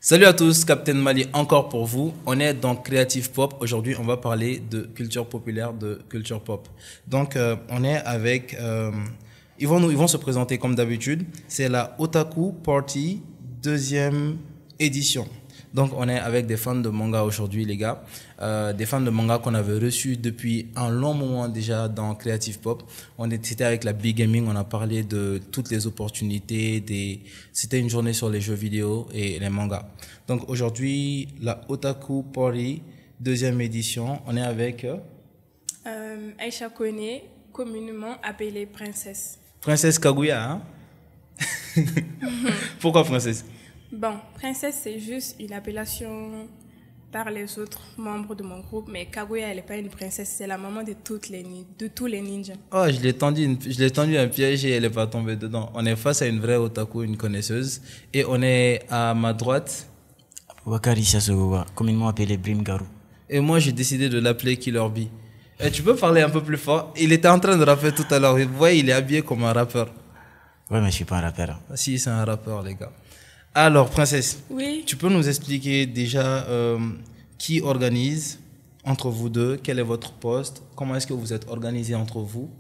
Salut à tous, Captain Mali encore pour vous. On est dans Creative Pop. Aujourd'hui, on va parler de culture populaire, de culture pop. Donc, on est avec... ils vont se présenter comme d'habitude. C'est la Otaku Party deuxième édition. Donc, on est avec des fans de manga aujourd'hui, les gars. Des fans de manga qu'on avait reçus depuis un long moment déjà dans Creative Pop. C'était avec la Big Gaming, on a parlé de toutes les opportunités. C'était une journée sur les jeux vidéo et les mangas. Donc, aujourd'hui, la Otaku Party, deuxième édition. On est avec... Aïcha Kone, communément appelée Princesse. Princesse Kaguya, hein? Pourquoi Princesse? Bon, Princesse, c'est juste une appellation par les autres membres de mon groupe, mais Kaguya, elle n'est pas une princesse, c'est la maman de tous les ninjas. Oh, je l'ai tendu un piège et elle n'est pas tombée dedans. On est face à une vraie otaku, une connaisseuse, et on est à ma droite. Wakari Sasowa, communément appelé Brim Garou. Et moi, j'ai décidé de l'appeler Killer Bee. Et tu peux parler un peu plus fort? Il était en train de rapper tout à l'heure. Vous voyez, il est habillé comme un rappeur. Ouais, mais je suis pas un rappeur. Ah, si, c'est un rappeur, les gars. Alors, Princesse, oui. Tu peux nous expliquer déjà qui organise entre vous deux? Quel est votre poste? Comment est-ce que vous êtes organisés entre vous?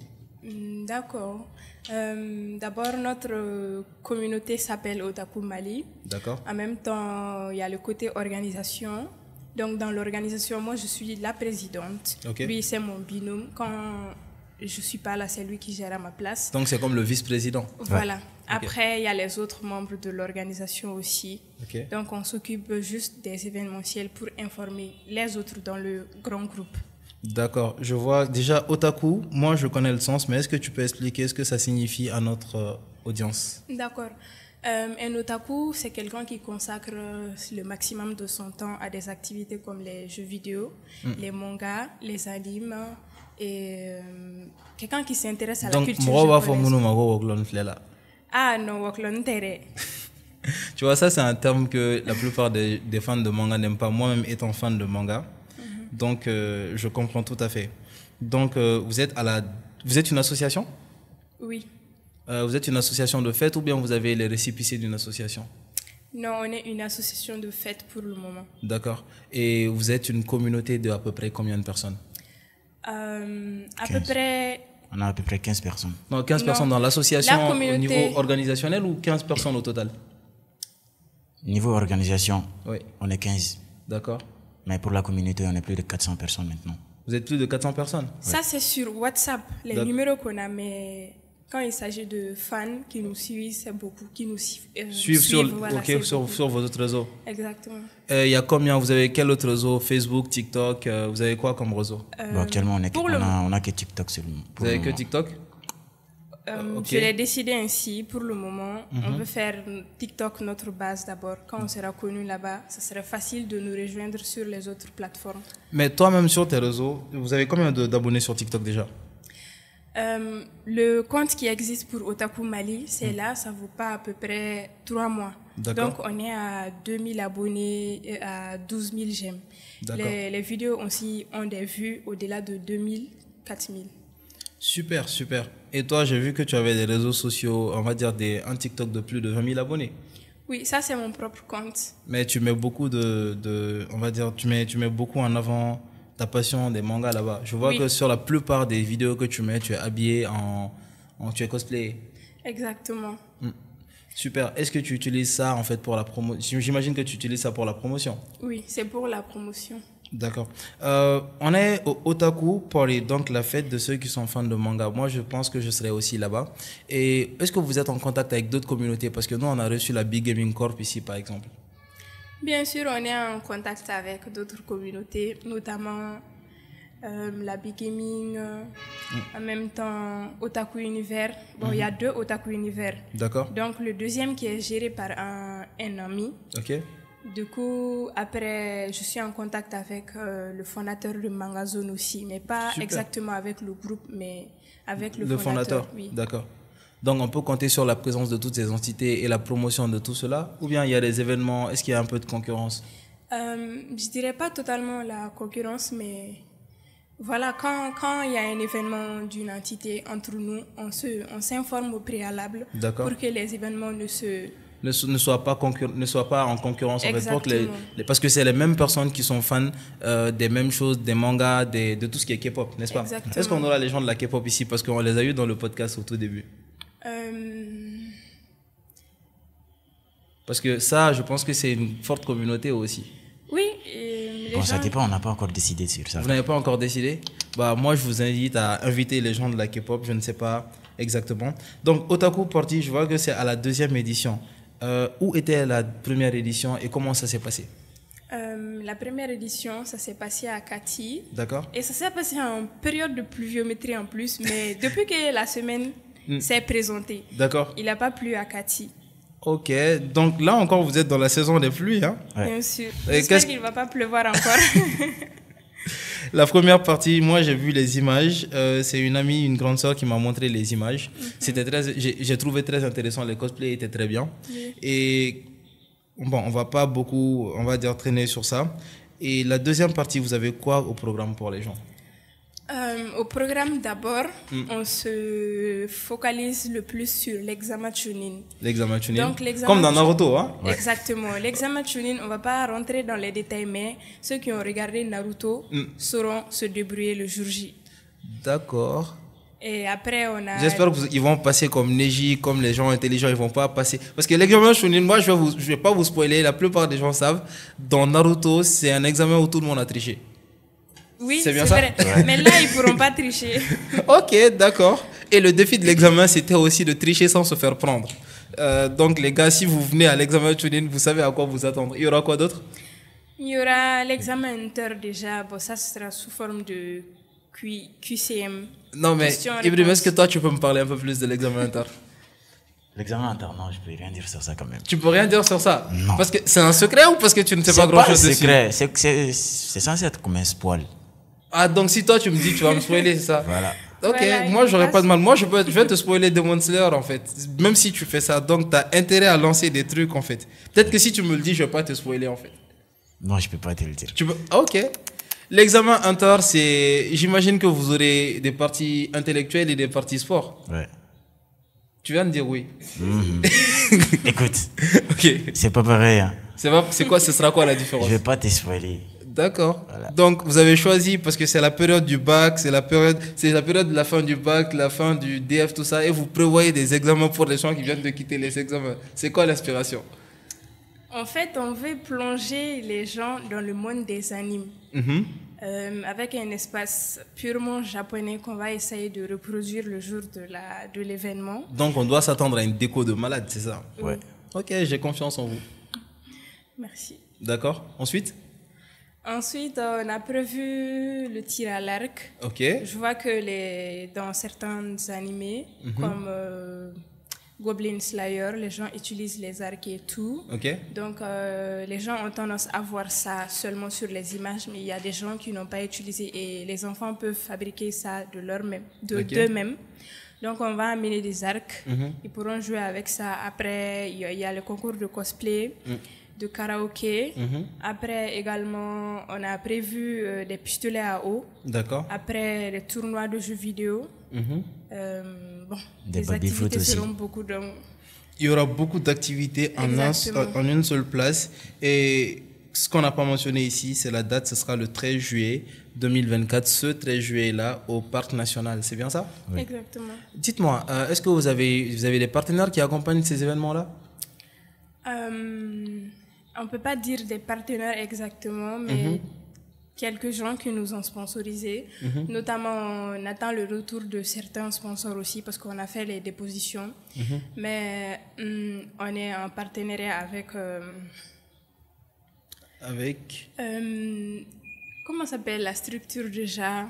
D'accord. D'abord, notre communauté s'appelle Otaku Mali. D'accord. En même temps, il y a le côté organisation. Donc, dans l'organisation, moi, je suis la présidente. Okay. Lui, c'est mon binôme. Quand je ne suis pas là, c'est lui qui gère à ma place. Donc, c'est comme le vice-président. Voilà. Ouais. Après, il y a les autres membres de l'organisation aussi. Okay. Donc, on s'occupe juste des événementiels pour informer les autres dans le grand groupe. D'accord. Je vois déjà Otaku. Moi, je connais le sens, mais est-ce que tu peux expliquer ce que ça signifie à notre audience? D'accord. Un otaku, c'est quelqu'un qui consacre le maximum de son temps à des activités comme les jeux vidéo, les mangas, les animes et quelqu'un qui s'intéresse à la culture japonaise. Ah non, waklon tere. Tu vois, ça c'est un terme que la plupart des fans de manga n'aiment pas. Moi-même étant fan de manga, donc je comprends tout à fait. Donc vous êtes une association? Oui. Vous êtes une association de fête ou bien vous avez les récépissés d'une association? Non, on est une association de fête pour le moment. D'accord. Et vous êtes une communauté de à peu près combien de personnes? À peu près... On a à peu près 15 personnes. Non, 15 personnes dans l'association au niveau organisationnel ou 15 personnes au total? Niveau organisation, oui. On est 15. D'accord. Mais pour la communauté, on est plus de 400 personnes maintenant. Vous êtes plus de 400 personnes? Ça, c'est sur WhatsApp, les numéros qu'on a, mais quand il s'agit de fans qui nous suivent, c'est beaucoup qui nous suivent sur vos autres réseaux. Exactement. Il y a combien? Vous avez quel autre réseau? Facebook, TikTok, vous avez quoi comme réseau? Bon, actuellement, on a que TikTok seulement. Vous avez que TikTok? Okay. Je l'ai décidé ainsi pour le moment. On veut faire TikTok notre base d'abord. Quand on sera connu là-bas, ça serait facile de nous rejoindre sur les autres plateformes. Mais toi-même sur tes réseaux, vous avez combien d'abonnés sur TikTok déjà? Le compte qui existe pour Otaku Mali, c'est là, ça vaut pas à peu près 3 mois. Donc on est à 2000 abonnés et à 12 000 j'aime. Les vidéos aussi ont des vues au-delà de 2000, 4000. Super, super. Et toi, j'ai vu que tu avais des réseaux sociaux, on va dire un TikTok de plus de 20 000 abonnés. Oui, ça c'est mon propre compte. Mais tu mets beaucoup on va dire, tu mets beaucoup en avant ta passion des mangas là-bas. Je vois que sur la plupart des vidéos que tu mets, tu es habillé tu es cosplay. Exactement. Super. Est-ce que tu utilises ça en fait pour la promotion? J'imagine que tu utilises ça pour la promotion. Oui, c'est pour la promotion. D'accord. On est au Otaku Party, donc la fête de ceux qui sont fans de manga. Moi, je pense que je serai aussi là-bas. Et est-ce que vous êtes en contact avec d'autres communautés? Parce que nous, on a reçu la Big Gaming Corp ici, par exemple. Bien sûr, on est en contact avec d'autres communautés, notamment la Big Gaming, en même temps Otaku Univers. Bon, il y a 2 Otaku Univers. D'accord. Donc, le deuxième qui est géré par un ami. Ok. Du coup, après, je suis en contact avec le fondateur de Mangazone aussi, mais pas exactement avec le groupe, mais avec le fondateur. Oui. D'accord. Donc, on peut compter sur la présence de toutes ces entités et la promotion de tout cela? Ou bien il y a des événements? Est-ce qu'il y a un peu de concurrence? Je dirais pas totalement la concurrence, mais voilà, quand il y a un événement d'une entité entre nous, on s'informe au préalable pour que les événements ne se ne soient pas en concurrence en fait, pour que Exactement. parce que c'est les mêmes personnes qui sont fans des mêmes choses, des mangas, de tout ce qui est K-pop, n'est-ce pas? Exactement. Est-ce qu'on aura les gens de la K-pop ici parce qu'on les a eu dans le podcast au tout début? Parce que ça, je pense que c'est une forte communauté aussi. Oui, les Bon, ça gens... dépend, on n'a pas encore décidé sur ça. Vous n'avez pas encore décidé? Bah, moi, je vous invite à inviter les gens de la K-pop, je ne sais pas exactement. Donc, Otaku Party, je vois que c'est à la 2e édition. Où était la première édition et comment ça s'est passé? La première édition, ça s'est passé à Kati. D'accord? Et ça s'est passé en période de pluviométrie en plus, mais depuis que la semaine s'est présentée, D'accord? il n'a pas plu à Kati. Ok, donc là encore, vous êtes dans la saison des pluies, hein? Ouais. Bien sûr. Et J'espère qu'est-ce- qu'il ne va pas pleuvoir encore. La première partie, moi j'ai vu les images. C'est une amie, une grande sœur qui m'a montré les images. C'était j'ai trouvé très intéressant. Les cosplays étaient très bien. Et bon, on va pas beaucoup, on va dire traîner sur ça. Et la deuxième partie, vous avez quoi au programme pour les gens? Au programme d'abord, on se focalise le plus sur l'examen Chunin. L'examen Chunin. Donc, l'examen Comme dans Naruto, hein? Ouais. Exactement. L'examen Chunin, on ne va pas rentrer dans les détails, mais ceux qui ont regardé Naruto sauront se débrouiller le jour J. D'accord. Et après, on a... J'espère qu'ils vont passer comme Neji, comme les gens intelligents, ils vont pas passer. Parce que l'examen Chunin, moi je vais pas vous spoiler, la plupart des gens savent. Dans Naruto, c'est un examen où tout le monde a triché. Oui, C'est c'est bien ça? vrai. Mais là, ils ne pourront pas tricher. Ok, d'accord. Et le défi de l'examen, c'était aussi de tricher sans se faire prendre. Donc les gars, si vous venez à l'examen Chunin, vous savez à quoi vous attendre. Il y aura quoi d'autre? Il y aura l'examen Inter déjà. Bon, ça sera sous forme de QCM. Non mais, Question-réponse. Ibrahim, est-ce que toi tu peux me parler un peu plus de l'examen inter? L'examen interne, non, je peux rien dire sur ça quand même. Tu peux rien dire sur ça? Non. Parce que c'est un secret ou parce que tu ne sais pas grand chose dessus? secret, c'est censé être comme un spoil. Ah, donc si toi tu me dis tu vas me spoiler, c'est ça? Voilà. Ok, Voilà, moi il j'aurais passe. pas de mal. Moi je vais te spoiler Demon Slayer en fait. Même si tu fais ça, donc t'as intérêt à lancer des trucs en fait. Peut-être que si tu me le dis, je vais pas te spoiler en fait. Non, je peux pas te le dire. Tu peux... Ok. L'examen inter, c'est. J'imagine que vous aurez des parties intellectuelles et des parties sport. Ouais. Tu viens de dire oui. Écoute, Ok. c'est pas pareil. Hein. C'est quoi, ce sera quoi la différence? Je vais pas te spoiler. D'accord. Voilà. Donc vous avez choisi parce que c'est la période du bac, c'est la période de la fin du bac, la fin du DF, tout ça, et vous prévoyez des examens pour les gens qui viennent de quitter les examens. C'est quoi l'inspiration? En fait, on veut plonger les gens dans le monde des animes. Avec un espace purement japonais qu'on va essayer de reproduire le jour de l'événement. Donc on doit s'attendre à une déco de malade, c'est ça? Ouais. Ok, j'ai confiance en vous. Merci. D'accord. Ensuite? Ensuite, on a prévu le tir à l'arc. Ok. Je vois que dans certains animés, comme Goblin Slayer, les gens utilisent les arcs et tout. Ok. Donc, les gens ont tendance à voir ça seulement sur les images, mais il y a des gens qui n'ont pas utilisé et les enfants peuvent fabriquer ça d'eux-mêmes. Donc, on va amener des arcs. Ils pourront jouer avec ça. Après, il y a le concours de cosplay, de karaoké. Après, également, on a prévu des pistolets à eau. D'accord. Après, les tournois de jeux vidéo. Bon, Des les baby-foot activités aussi. seront beaucoup. Donc, Il y aura beaucoup d'activités Exactement. en une seule place. Et ce qu'on n'a pas mentionné ici, c'est la date, ce sera le 13 juillet 2024, ce 13 juillet-là, au Parc National. C'est bien ça? Oui. Exactement. Dites-moi, est-ce que vous avez des partenaires qui accompagnent ces événements-là? On ne peut pas dire des partenaires exactement, mais quelques gens qui nous ont sponsorisés. Notamment, on attend le retour de certains sponsors aussi parce qu'on a fait les dépositions. Mais on est en partenariat avec... Avec... comment s'appelle la structure déjà?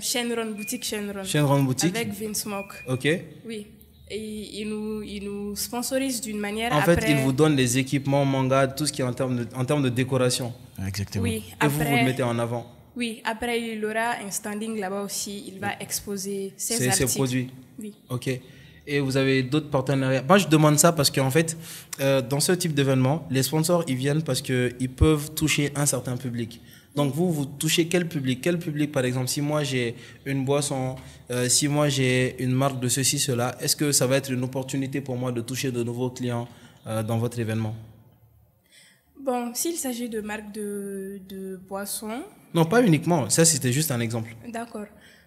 Shenron, boutique Shenron. Shenron Boutique? Avec Vince Mock. Ok. Oui. Et ils nous sponsorisent d'une manière. En fait, après, ils vous donnent les équipements, manga, tout ce qui est en termes de décoration. Exactement. Oui, Et vous après, le mettez en avant. oui, après, il aura un standing là-bas aussi. Il va exposer ses Ces articles. produits. Oui. Ok. Et vous avez d'autres partenariats? Moi, je demande ça parce qu'en fait, dans ce type d'événement, les sponsors, ils viennent parce qu'ils peuvent toucher un certain public. Donc, vous touchez quel public? Quel public, par exemple, si moi j'ai une boisson, si moi j'ai une marque de ceci, cela, est-ce que ça va être une opportunité pour moi de toucher de nouveaux clients dans votre événement? Bon, s'il s'agit de marques de boissons, Non, pas uniquement. Ça, c'était juste un exemple. d'accord.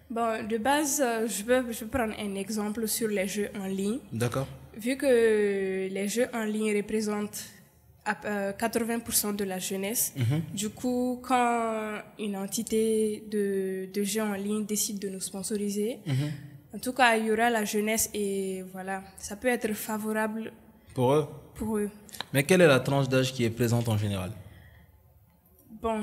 Bon, de base, je peux prendre un exemple sur les jeux en ligne. D'accord. Vu que les jeux en ligne représentent 80% de la jeunesse, du coup, quand une entité de jeux en ligne décide de nous sponsoriser, en tout cas, il y aura la jeunesse et voilà, ça peut être favorable Pour eux. pour eux. Mais quelle est la tranche d'âge qui est présente en général? Bon,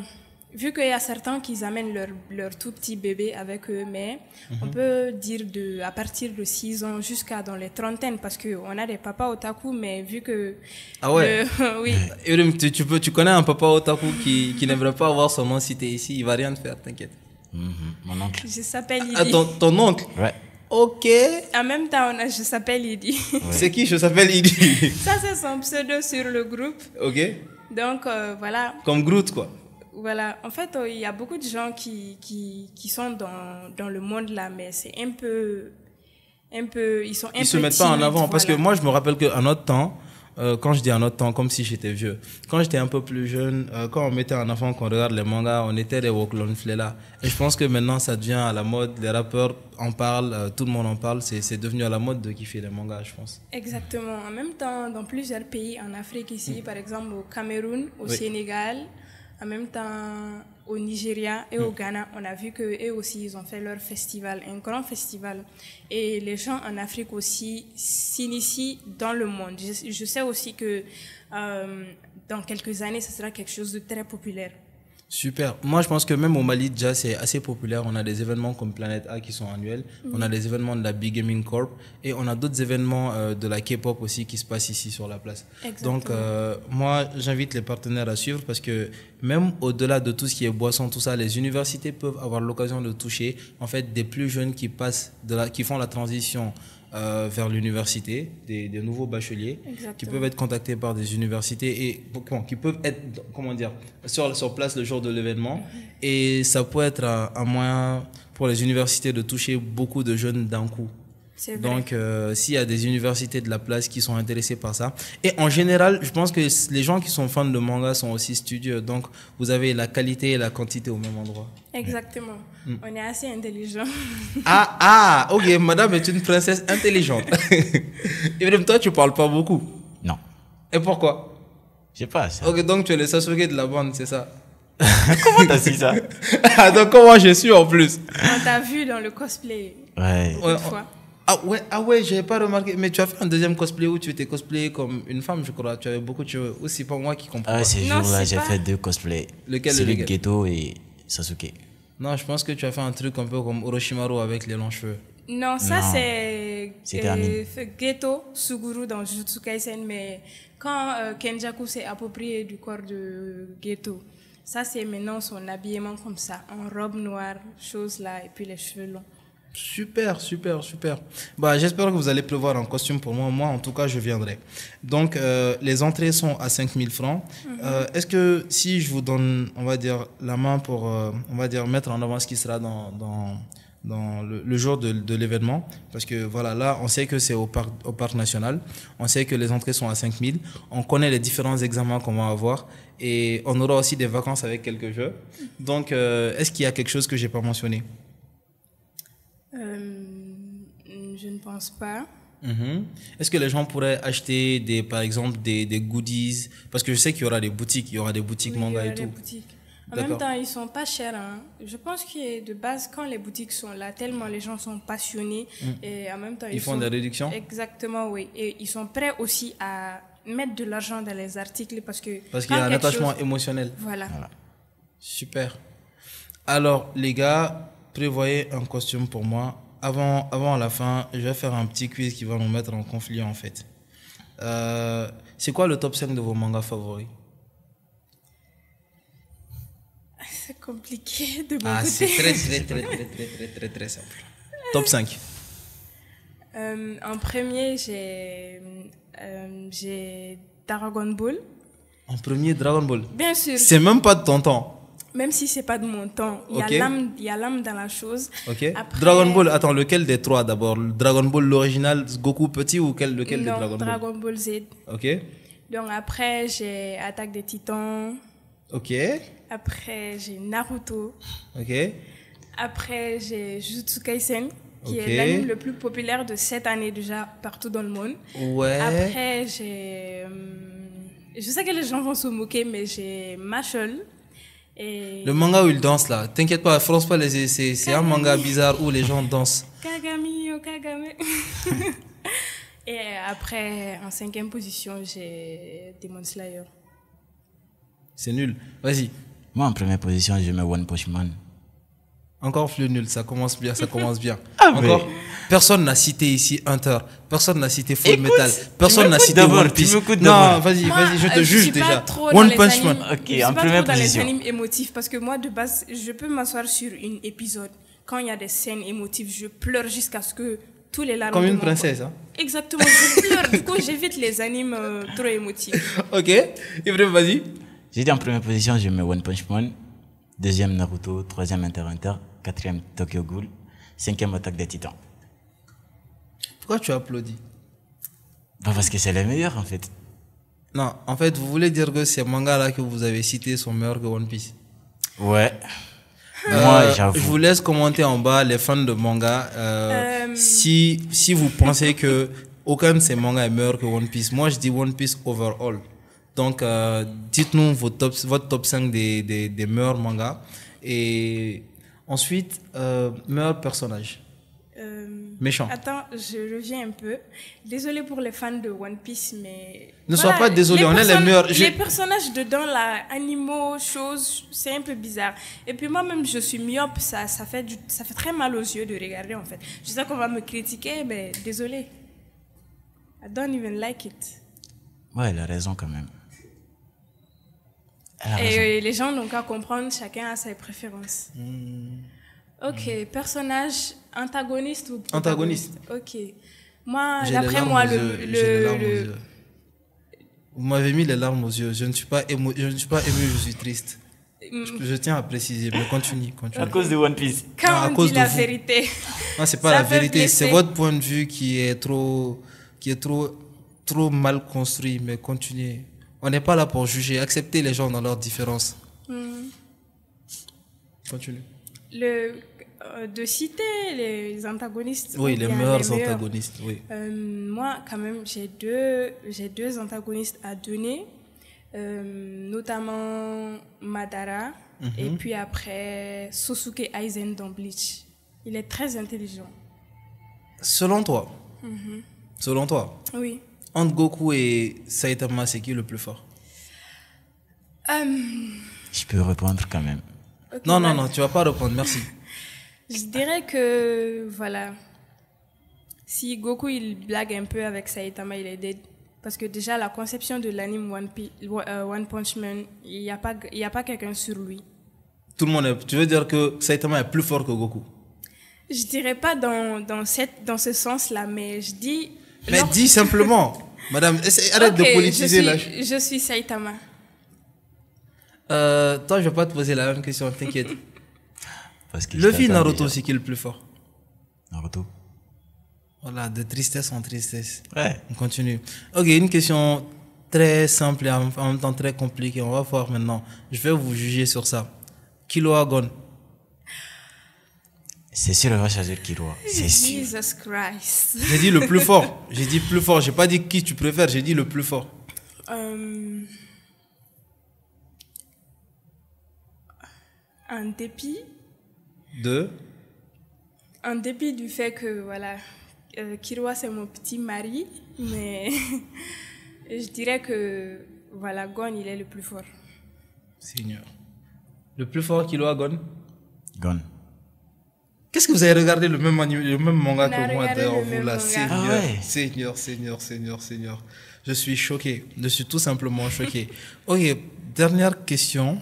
vu qu'il y a certains qui amènent leur tout petit bébé avec eux, mais on peut dire à partir de 6 ans jusqu'à dans les trentaines, parce qu'on a des papas otaku, mais vu que... Ah ouais? Oui, Ibrahim, tu connais un papa otaku qui n'aimerait pas avoir son nom cité ici, il va rien te faire, t'inquiète. Mon oncle. je s'appelle Ah, Idi. ton oncle? Ouais. Ok. En même temps, je s'appelle Idi. C'est qui? Je s'appelle Idi. Ça, c'est son pseudo sur le groupe. Ok. Donc, voilà. Comme Groot, quoi. Voilà. En fait, il y a beaucoup de gens qui sont dans le monde là, mais c'est un peu, ils sont un peu Ils se mettent pas en timides, avant. Parce que voilà. moi, je me rappelle qu'à notre temps, quand je dis à notre temps, comme si j'étais vieux, quand j'étais un peu plus jeune, quand on mettait en avant qu'on regarde les mangas, on était des Woklon Flela. Et je pense que maintenant, ça devient à la mode. Les rappeurs en parlent, tout le monde en parle. C'est devenu à la mode de kiffer les mangas, je pense. Exactement. En même temps, dans plusieurs pays en Afrique ici, par exemple au Cameroun, au Sénégal, en même temps au Nigeria et au Ghana, on a vu qu'eux aussi, ils ont fait leur festival, un grand festival. Et les gens en Afrique aussi s'initient dans le monde. Je sais aussi que dans quelques années, ce sera quelque chose de très populaire. Super. Moi, je pense que même au Mali, déjà, c'est assez populaire. On a des événements comme Planète A qui sont annuels. On a des événements de la Big Gaming Corp. Et on a d'autres événements de la K-pop aussi qui se passent ici sur la place. Exactement. Donc, moi, j'invite les partenaires à suivre parce que même au-delà de tout ce qui est boisson, tout ça, les universités peuvent avoir l'occasion de toucher, en fait, des plus jeunes qui passent qui font la transition vers l'université, des nouveaux bacheliers. Exactement. Qui peuvent être contactés par des universités et qui peuvent être, comment dire, sur place le jour de l'événement. Et ça peut être un moyen pour les universités de toucher beaucoup de jeunes d'un coup. C'est vrai. Donc, s'il y a des universités de la place qui sont intéressées par ça. Et en général, je pense que les gens qui sont fans de manga sont aussi studieux. Donc, vous avez la qualité et la quantité au même endroit. Exactement. On est assez intelligents. Ok, madame est une princesse intelligente. Ibrahim, toi, tu parles pas beaucoup. Non. Et pourquoi? Je sais pas ça. Ok, donc tu es le Sasuke de la bande, c'est ça? Comment t'as su ça? Ah, donc comment je suis en plus? On t'a vu dans le cosplay Ouais. une fois. Ah ouais, j'avais pas remarqué. Mais tu as fait un deuxième cosplay où tu étais cosplayé comme une femme, je crois. Tu avais beaucoup de cheveux. Ou c'est pas moi qui comprends Ah ouais, pas. ces Non, jours-là, c'est j'ai pas- fait 2 cosplays. Lequel, Celui de lequel? Geto et Sasuke. Non, je pense que tu as fait un truc un peu comme Orochimaru avec les longs cheveux. Non, ça Non. c'est C'était Amine. Geto Suguru dans Jujutsu Kaisen, mais quand Kenjaku s'est approprié du corps de Geto, ça c'est maintenant son habillement comme ça, en robe noire, chose là, et puis les cheveux longs. Super. Bah, j'espère que vous allez prévoir un costume pour moi. Moi, en tout cas, je viendrai. Donc, les entrées sont à 5000 francs. Est-ce que si je vous donne, on va dire, la main pour, on va dire, mettre en avant ce qui sera dans le jour de l'événement, parce que voilà, là, on sait que c'est au parc national. On sait que les entrées sont à 5000. On connaît les différents examens qu'on va avoir. Et on aura aussi des vacances avec quelques jeux. Donc, est-ce qu'il y a quelque chose que j'ai pas mentionné? Je ne pense pas. Est-ce que les gens pourraient acheter par exemple des goodies? Parce que je sais qu'il y aura des boutiques, Oui, manga il y et aura des tout. boutiques. En D'accord. même temps, ils sont pas chers. Hein. Je pense que de base, quand les boutiques sont là, tellement les gens sont passionnés et en même temps, Ils font sont... des réductions? Exactement, oui. Et ils sont prêts aussi à mettre de l'argent dans les articles parce que Parce qu'il y a quand un quelque attachement chose- émotionnel. Voilà. Super. Alors, les gars, prévoyez un costume pour moi. Avant la fin, je vais faire un petit quiz qui va nous mettre en conflit en fait. C'est quoi le top 5 de vos mangas favoris? C'est compliqué de mon Ah, côté. c'est très simple. Top 5. En premier, j'ai Dragon Ball. En premier, Dragon Ball. Bien sûr, C'est même pas de ton temps. même si c'est pas de mon temps, il y Ok. a l'âme dans la chose. Ok. Après- Dragon Ball, attends, lequel des trois d'abord? Dragon Ball l'original, Goku petit ou lequel des Non, Dragon Ball? Dragon Ball Z. Ok. Donc après, j'ai Attaque des Titans. Ok. Après, j'ai Naruto. Ok. Après, j'ai Jujutsu Kaisen, qui Ok. est l'anime le plus populaire de cette année déjà partout dans le monde. Ouais. Après, j'ai... je sais que les gens vont se moquer, mais j'ai Mashal. Et Le manga où il danse là, t'inquiète pas, fronce pas les yeux, c'est un manga bizarre où les gens dansent. Kagami o Kagame. Et après, en 5e position, j'ai Demon Slayer. C'est nul. Vas-y. Moi, en première position, je mets One Punch Man. Encore plus nul, ça commence bien, ça commence bien. Ah, Encore. mais- Personne n'a cité ici Hunter, personne n'a cité Full Écoute, Metal, tu personne n'a m'écoutes cité d'abord, One tu Piece. m'écoutes Non, d'abord. vas-y, je te je juge suis pas déjà. trop dans One les Punch animes- Man. Ok, je suis en pas première trop dans les position. animes émotifs parce que moi, de base, je peux m'asseoir sur un épisode. Quand il y a des scènes émotives, je pleure jusqu'à ce que tous les larmes Comme de une mon corps- princesse, hein. Exactement, je pleure. Du coup, j'évite les animes trop émotifs. Ok, Ibrahim, vas-y. J'ai dit en première position, je mets One Punch Man. Deuxième, Naruto. Troisième, Hunter x Hunter. Quatrième, Tokyo Ghoul. Cinquième, Attaque des Titans. Pourquoi tu applaudis? Bah, parce que c'est les meilleurs, en fait. Non, en fait, vous voulez dire que ces mangas-là que vous avez cités sont meilleurs que One Piece. Ouais. Moi, Je j'avoue. vous laisse commenter en bas, les fans de manga, si vous pensez que aucun de ces mangas est meilleur que One Piece. Moi, je dis One Piece overall. Donc, dites-nous votre top 5 des meilleurs mangas. Et ensuite, meilleur personnage. Méchant. Attends, je reviens un peu. Désolée pour les fans de One Piece, mais... Ne sois pas désolé, on est les meilleurs. Les personnages dedans, là, animaux, choses, c'est un peu bizarre. Et puis moi-même, je suis myope, ça fait très mal aux yeux de regarder, en fait. Je sais qu'on va me critiquer, mais désolée. I don't even like it. Ouais, elle a raison quand même. Elle a raison. Et les gens n'ont qu'à comprendre, chacun a ses préférences. Ok, personnage antagoniste ou Antagoniste. Ok. Moi, J'ai d'après les larmes moi, aux yeux, j'ai les larmes aux yeux. Vous m'avez mis les larmes aux yeux. Je ne suis pas ému, je suis triste. Je tiens à préciser, mais continue. À cause de One Piece. Quand Non, à on cause dit de la vous. vérité, Non, c'est pas ça la peut vérité. blesser. C'est votre point de vue qui est trop mal construit. Mais continuez. On n'est pas là pour juger. Acceptez les gens dans leurs différences. Continue. de citer les antagonistes. Oui, ou les bien meilleurs antagonistes. Oui. Moi, quand même, j'ai deux antagonistes à donner, notamment Madara et puis après Sasuke Aizen dans Bleach. Il est très intelligent. Selon toi, Oui. entre Goku et Saitama, c'est qui le plus fort? Je peux répondre quand même. Ok, Non, voilà. non, tu vas pas répondre. Merci. Je dirais que, voilà, si Goku il blague un peu avec Saitama, il est dead. Parce que déjà, la conception de l'anime One Punch Man, il n'y a pas quelqu'un sur lui. Tout le monde est... Tu veux dire que Saitama est plus fort que Goku? Je dirais pas dans ce sens-là, mais je dis... Mais dis simplement. Madame, arrête Ok, de politiser là. je suis Saitama. Toi, je vais pas te poser la même question, t'inquiète. Parce que Luffy je t'attends Naruto, déjà. c'est qui le plus fort? Naruto. Voilà, de tristesse en tristesse. Ouais. On continue. Ok, une question très simple et en même temps très compliquée. On va voir maintenant. Je vais vous juger sur ça. Killua Gon. C'est sûr, elle va choisir Killua. C'est sûr. Jesus Christ. J'ai dit le plus fort. J'ai dit plus fort. J'ai pas dit qui tu préfères. J'ai dit le plus fort. En dépit du fait que, voilà, Killua c'est mon petit mari, mais je dirais que, voilà, Gon il est le plus fort. Seigneur. Le plus fort Killua Gon. Gon. Qu'est-ce que vous avez regardé le même manga On a que moi regardé d'ailleurs, le vous même là, manga. Seigneur, Ah ouais. Seigneur. Je suis choqué. Je suis tout simplement choqué. Ok, dernière question.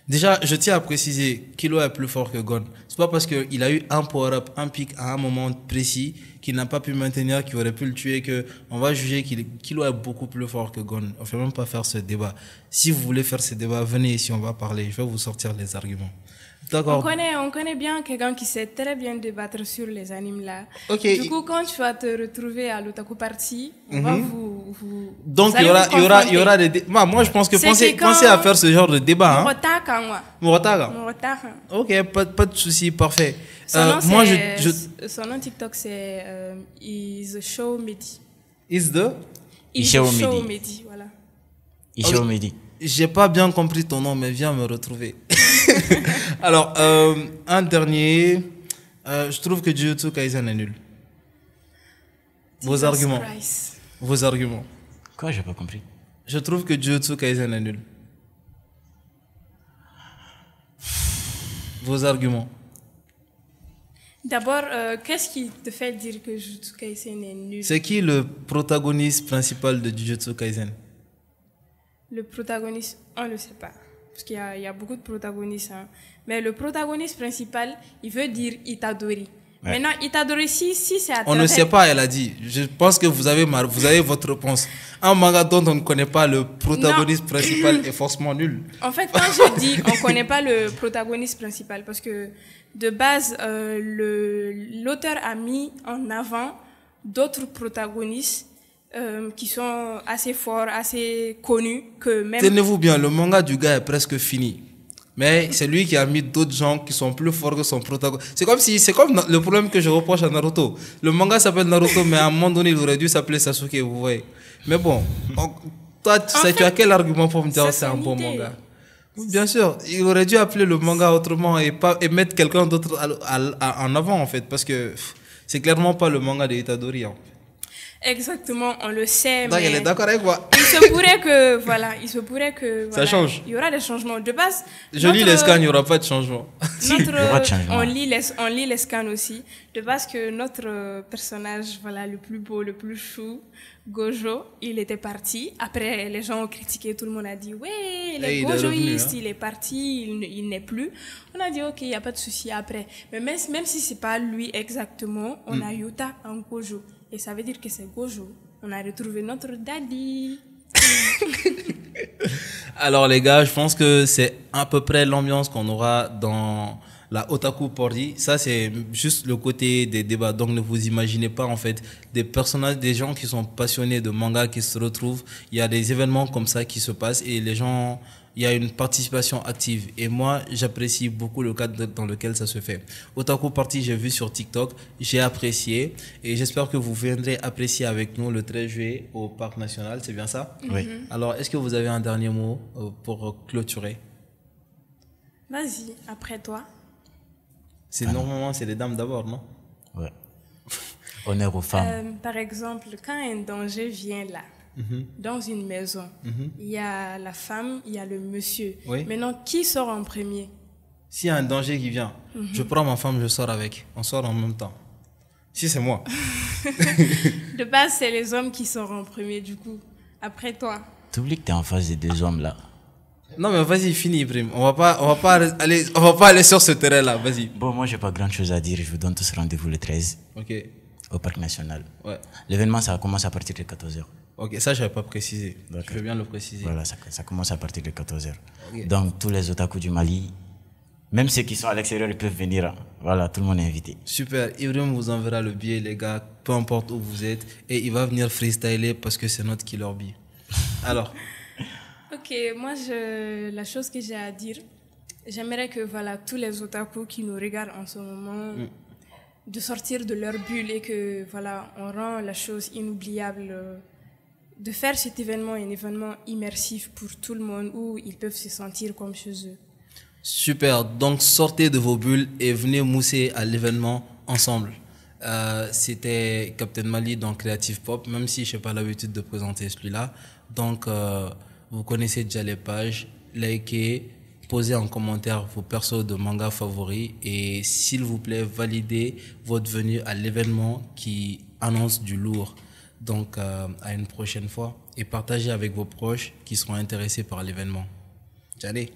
Déjà, je tiens à préciser, Killua est plus fort que Gon. C'est pas parce qu'il a eu un power-up, un pic à un moment précis qu'il n'a pas pu maintenir, qu'il aurait pu le tuer, que on va juger Killua est beaucoup plus fort que Gon. On ne fait même pas faire ce débat. Si vous voulez faire ce débat, venez ici, on va parler. Je vais vous sortir les arguments. D'accord. On connaît bien quelqu'un qui sait très bien débattre sur les animes là. Ok. Du coup, quand tu vas te retrouver à l'Otaku Party, on va vous Donc, allez il y aura des débats. Moi, je pense que pensez à faire ce genre de débat. Hein. Mourataga. Ok, pas de souci, parfait. Son nom TikTok, c'est Is Show Mehdi. Is the? Show Mehdi, voilà. Show Mehdi. J'ai pas bien compris ton nom, mais viens me retrouver. Alors, un dernier. Je trouve que Jujutsu Kaisen est nul. Vos arguments. Vos arguments. Quoi, j'ai pas compris. Je trouve que Jujutsu Kaisen est nul. Vos arguments. D'abord, qu'est-ce qui te fait dire que Jujutsu Kaisen est nul? C'est qui le protagoniste principal de Jujutsu Kaisen? Le protagoniste, on ne le sait pas. Parce qu'il y a beaucoup de protagonistes. Hein. Mais le protagoniste principal, il veut dire Itadori. Ouais. Maintenant, Itadori, si c'est à on ne sait pas, elle a dit. Je pense que vous avez votre réponse. Un manga dont on ne connaît pas le protagoniste principal est forcément nul. En fait, quand je dis on ne connaît pas le protagoniste principal, parce que de base, l'auteur a mis en avant d'autres protagonistes qui sont assez forts, assez connus que même... Tenez-vous bien, le manga du gars est presque fini. Mais c'est lui qui a mis d'autres gens qui sont plus forts que son protagoniste. C'est comme le problème que je reproche à Naruto. Le manga s'appelle Naruto, mais à un moment donné, il aurait dû s'appeler Sasuke, vous voyez. Mais bon, toi, tu as quel argument pour me dire que c'est un bon manga? Bien sûr, il aurait dû appeler le manga autrement et mettre quelqu'un d'autre en avant, en fait, parce que c'est clairement pas le manga de Itadori, en fait. Exactement, on le sait. Donc, mais elle est d'accord avec moi. Il se pourrait que ça change. Il y aura des changements. De base, je lis les scans, il n'y aura pas de changement. On lit les scans aussi. De base que notre personnage, le plus beau, le plus chou, Gojo, il était parti. Après, les gens ont critiqué, tout le monde a dit ouais, il est gojoïste, il est parti, il n'est plus. On a dit ok, il n'y a pas de souci après. Mais même si c'est pas lui exactement, on a Yuta en Gojo. Et ça veut dire que c'est Gojo. On a retrouvé notre daddy. Alors les gars, je pense que c'est à peu près l'ambiance qu'on aura dans la Otaku Party. Ça, c'est juste le côté des débats. Donc ne vous imaginez pas en fait des personnages, des gens qui sont passionnés de manga qui se retrouvent. Il y a des événements comme ça qui se passent et les gens... Il y a une participation active et moi j'apprécie beaucoup le cadre dans lequel ça se fait. Otaku Party, j'ai vu sur TikTok, j'ai apprécié et j'espère que vous viendrez apprécier avec nous le 13 juillet au Parc National, c'est bien ça? Oui. Alors est-ce que vous avez un dernier mot pour clôturer? Vas-y, après toi. Normalement c'est les dames d'abord, non? Ouais. Honneur aux femmes. Par exemple, quand un danger vient là, dans une maison, il y a la femme, il y a le monsieur. Oui. Maintenant, qui sort en premier? S'il y a un danger qui vient, je prends ma femme, je sors avec. On sort en même temps. Si c'est moi. De base, c'est les hommes qui sortent en premier, du coup. Après toi. T'oublies que t'es en face des deux hommes là. Non mais vas-y, finis, Ibrahim. On va pas aller sur ce terrain-là. Vas-y. Bon, moi j'ai pas grand chose à dire. Je vous donne tous rendez-vous le 13. Ok. Au Parc National. Ouais. L'événement, ça commence à partir de 14h. Ok, ça, je n'avais pas précisé. Je veux bien le préciser. Voilà, ça commence à partir de 14h. Okay. Donc, tous les otaku du Mali, même ceux qui sont à l'extérieur, ils peuvent venir. Voilà, tout le monde est invité. Super. Ibrahim vous enverra le billet, les gars, peu importe où vous êtes. Et il va venir freestyler parce que c'est notre killer bee. Alors. Ok, moi, la chose que j'ai à dire, j'aimerais que tous les otaku qui nous regardent en ce moment... de sortir de leur bulle et que on rend la chose inoubliable, de faire cet événement un événement immersif pour tout le monde où ils peuvent se sentir comme chez eux. Super, donc sortez de vos bulles et venez mousser à l'événement ensemble. C'était Captain Mali dans Creative Pop, même si je n'ai pas l'habitude de présenter celui-là. Donc vous connaissez déjà les pages, likez, posez en commentaire vos persos de manga favoris et s'il vous plaît, validez votre venue à l'événement qui annonce du lourd. Donc, à une prochaine fois et partagez avec vos proches qui seront intéressés par l'événement. Allez.